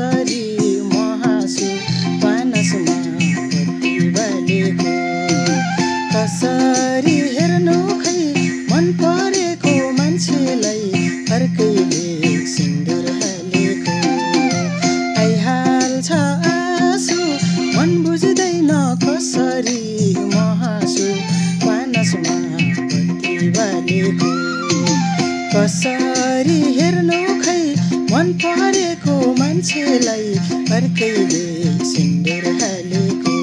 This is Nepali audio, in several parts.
कसरी महासु पानसमा बत्ती बालेको कसरी हेर्नु खै मन परेको मान्छेलाई अर्कैले सिन्दुर हालेको आइहाल्छ आँसु मन बुझ्दैन कसरी महासु पानसमा बत्ती बालेको कसरी हेर्नु खै मन परेको मान्छेलाई अर्कैले सिन्दुर हालेको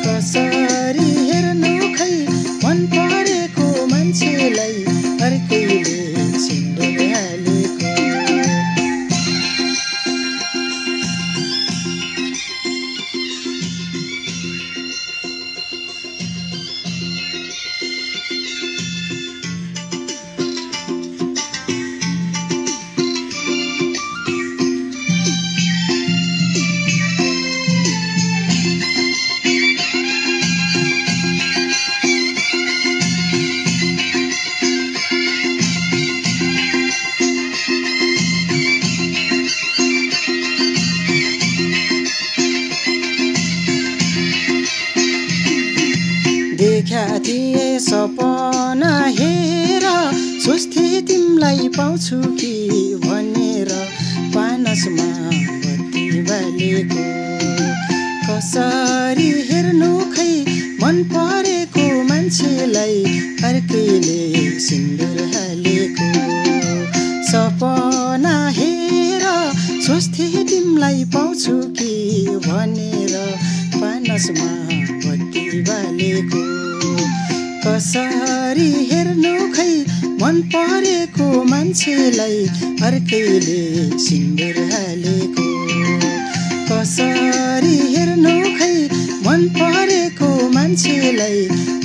कसरी हेर्नु खै मन परेको मान्छेलाई अर्कैले सिन्दुर हालेको देखा थिए सपना हेर सोच्थे तिमलाई पाउँछु कि भनेर पानसमा बत्ती बालेको कसरी हेर्नु खै मन परेको मान्छेलाई अर्कैले सिन्दुर हालेको सपना हेर सोच्थे तिमलाई पाउँछु कि भनेर पानसमा बत्ती बालेको कसरी हेर्नु खै मन परेको मान्छेलाई अर्कैले सिन्दुर हालेको कसरी हेर्नु खै मन परेको मान्छेलाई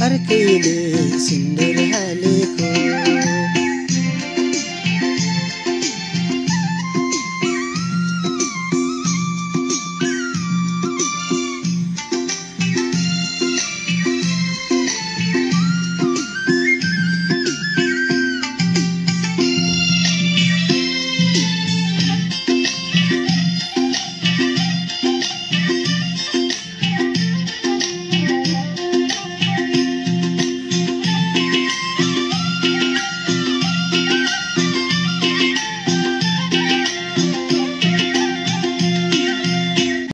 अर्कैले सिन्दुर